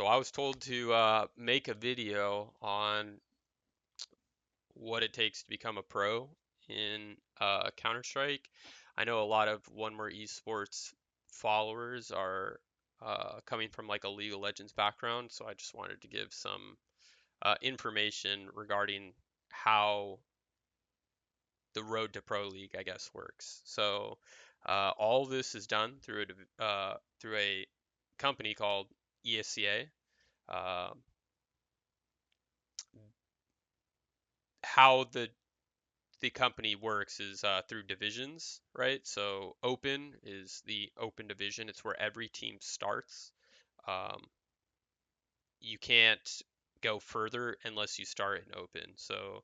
So I was told to make a video on what it takes to become a pro in Counter-Strike. I know a lot of One More Esports followers are coming from like a League of Legends background, so I just wanted to give some information regarding how the road to Pro League, I guess, works. So all this is done through a company called ESCA. Uh, how the company works is through divisions, right? So open is the open division. It's where every team starts. Um, you can't go further unless you start in open. So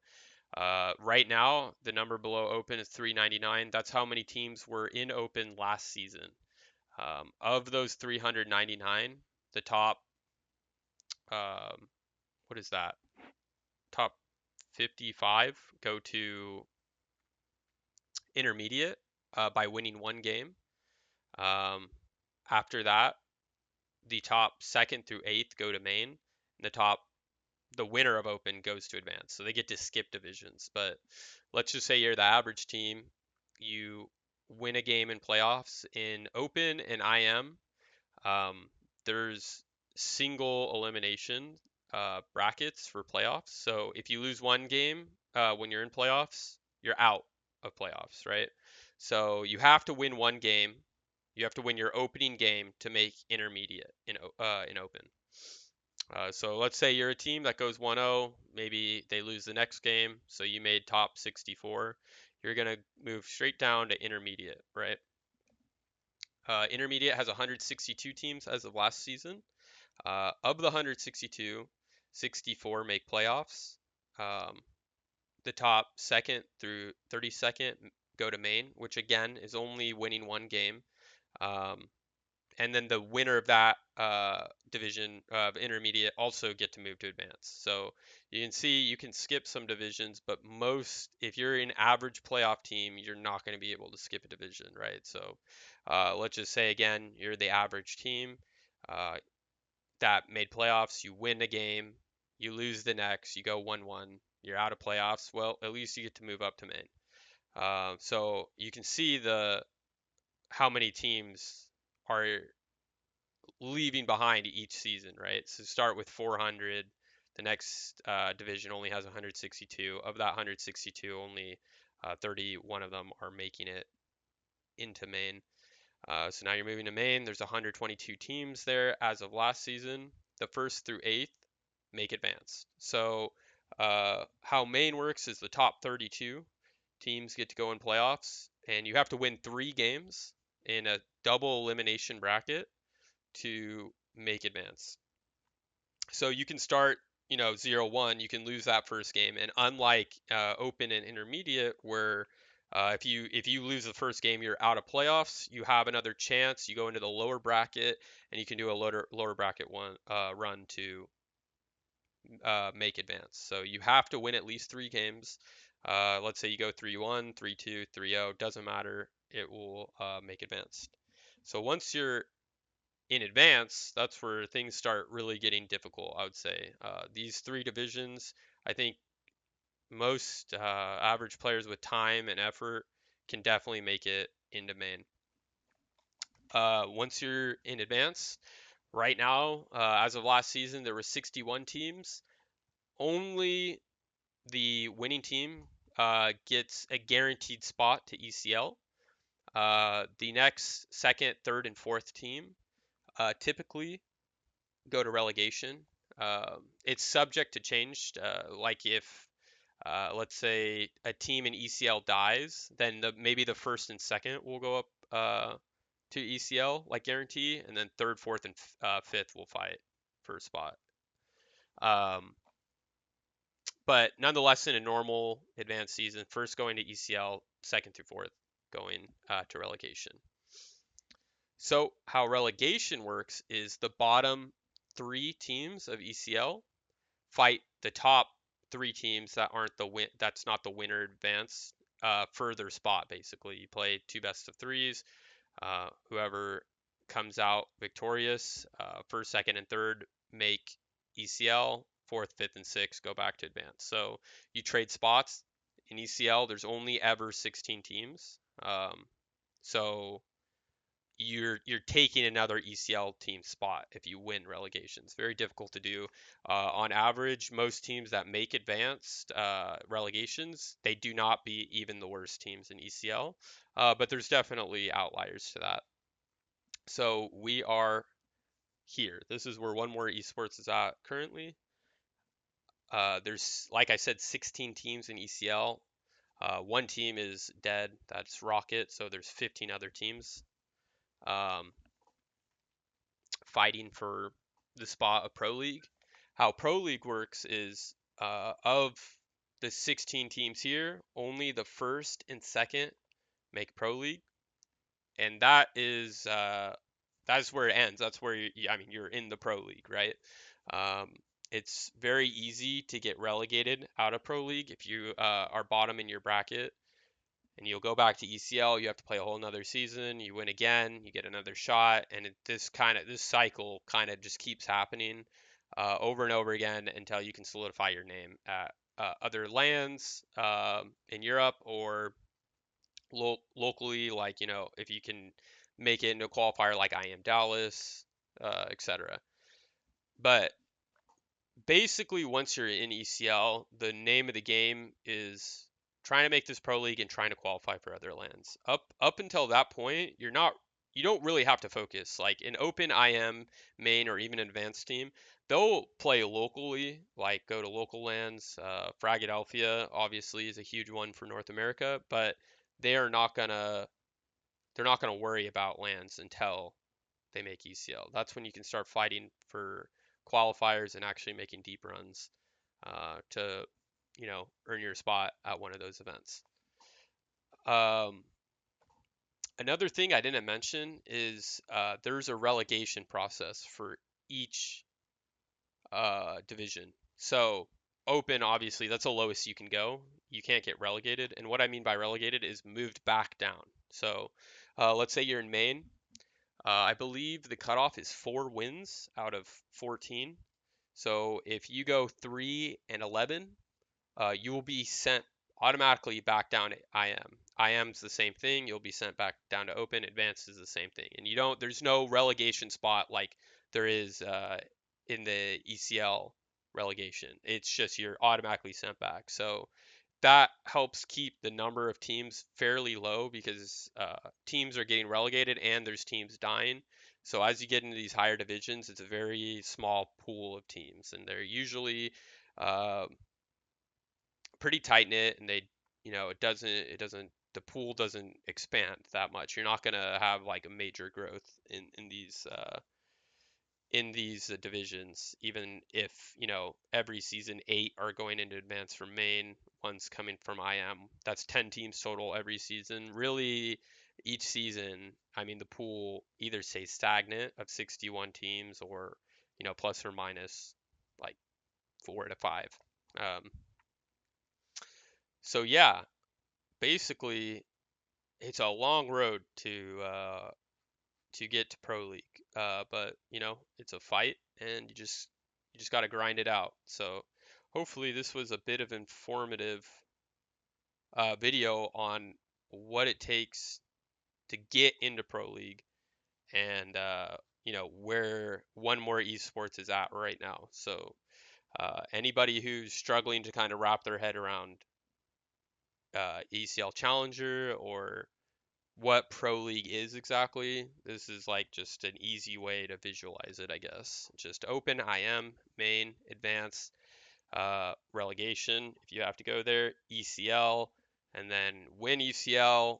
right now, the number below open is 399. That's how many teams were in open last season. Of those 399, the top, um, what is that? Top 55 go to intermediate by winning one game. Um, After that, the top second through eighth go to main, and the winner of open goes to advance. So they get to skip divisions. But let's just say you're the average team, you win a game in playoffs in open and IM. There's single elimination brackets for playoffs. So if you lose one game when you're in playoffs, you're out of playoffs, right? So you have to win one game. You have to win your opening game to make intermediate in open. So let's say you're a team that goes 1-0, maybe they lose the next game, so you made top 64. You're gonna move straight down to intermediate, right? Intermediate has 162 teams as of last season. Of the 162, 64 make playoffs. Um, the top second through 32nd go to main, which again is only winning one game. Um, and then the winner of that division of intermediate also get to move to advance. So you can see you can skip some divisions, but if you're an average playoff team, you're not going to be able to skip a division, right? So let's just say again, you're the average team uh, that made playoffs. You win a game, you lose the next, you go 1-1, you're out of playoffs. Well, at least you get to move up to main. So you can see the how many teams are leaving behind each season, right? So start with 400. The next division only has 162. Of that 162, only 31 of them are making it into main. So now you're moving to main. There's 122 teams there as of last season. The first through eighth make advanced. So how main works is the top 32 teams get to go in playoffs, and you have to win 3 games in a double elimination bracket to make advance. So you can start, 0-1, you can lose that first game, and unlike open and intermediate, where if you lose the first game, you're out of playoffs. You have another chance. You go into the lower bracket, and you can do a lower bracket run to make advance. So you have to win at least 3 games. Let's say you go 3-1, 3-2, 3-0, doesn't matter. It will make advance. So once you're in advance, that's where things start really getting difficult, I would say. These 3 divisions, I think most average players with time and effort can definitely make it into main. Once you're in advance, right now, as of last season, there were 61 teams. Only the winning team gets a guaranteed spot to ECL. The next second, third, and fourth team typically go to relegation. It's subject to change. Like if, let's say, a team in ECL dies, then maybe the first and second will go up to ECL, like guarantee, and then third, fourth, and fifth will fight for a spot. Um, but nonetheless, in a normal advanced season, first going to ECL, second through fourth going to relegation. So how relegation works is the bottom 3 teams of ECL fight the top 3 teams that aren't that's not the winner advance for their spot. Basically, you play 2 best of 3s. Whoever comes out victorious, first, second, and third make ECL. Fourth, fifth, and sixth go back to advanced. So you trade spots in ECL. There's only ever 16 teams. So you're taking another ECL team spot if you win relegation. It's very difficult to do. On average, most teams that make advanced relegations, they do not beat even the worst teams in ECL. But there's definitely outliers to that. So we are here. This is where One More Esports is at currently. There's, like I said, 16 teams in ECL. One team is dead. That's Rocket. So there's 15 other teams. Fighting for the spot of Pro League. How Pro League works is of the 16 teams here, only the first and second make Pro League, and that's where it ends. That's where you're in the Pro League, right? Um, it's very easy to get relegated out of Pro League if you are bottom in your bracket and you'll go back to ECL. You have to play a whole nother season. You win again, you get another shot, and this cycle kind of just keeps happening over and over again until you can solidify your name at other lands in Europe or locally, like if you can make it into a qualifier like I am Dallas, etc. But basically, once you're in ECL, the name of the game is trying to make this pro league and trying to qualify for other lands. Up until that point, you don't really have to focus. Like in open IM, main, or even advanced team, they'll play locally, like go to local lands. Philadelphia obviously is a huge one for North America, but they are not gonna they're not gonna worry about lands until they make ECL. That's when you can start fighting for qualifiers and actually making deep runs to, earn your spot at one of those events. Um, Another thing I didn't mention is there's a relegation process for each division. So open, obviously, that's the lowest you can go. You can't get relegated. And what I mean by relegated is moved back down. So let's say you're in main. I believe the cutoff is 4 wins out of 14. So if you go 3 and 11, you will be sent automatically back down to IM. IM's the same thing. You'll be sent back down to open. Advanced is the same thing. And there's no relegation spot like there is in the ECL relegation. It's just you're automatically sent back. So that helps keep the number of teams fairly low because teams are getting relegated and there's teams dying. So as you get into these higher divisions, it's a very small pool of teams, and they're usually uh, pretty tight knit, and the pool doesn't expand that much. You're not gonna have like a major growth in these divisions, even if every season 8 are going into advance from main, one's coming from IM. That's 10 teams total every season. Really, each season, I mean, the pool either stays stagnant of 61 teams or plus or minus like 4 to 5. Um, so yeah, basically, it's a long road to get to pro league. But it's a fight, and you just got to grind it out. So hopefully this was a bit of informative video on what it takes to get into pro league and where One More Esports is at right now. So anybody who's struggling to kind of wrap their head around ECL Challenger or what Pro League is exactly, this is like just an easy way to visualize it, I guess. Just open, IM, main, advanced, relegation, if you have to go there, ECL, and then win ECL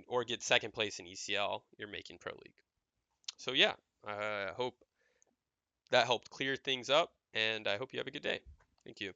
or get second place in ECL, you're making Pro League. So yeah, I hope that helped clear things up, and I hope you have a good day. Thank you.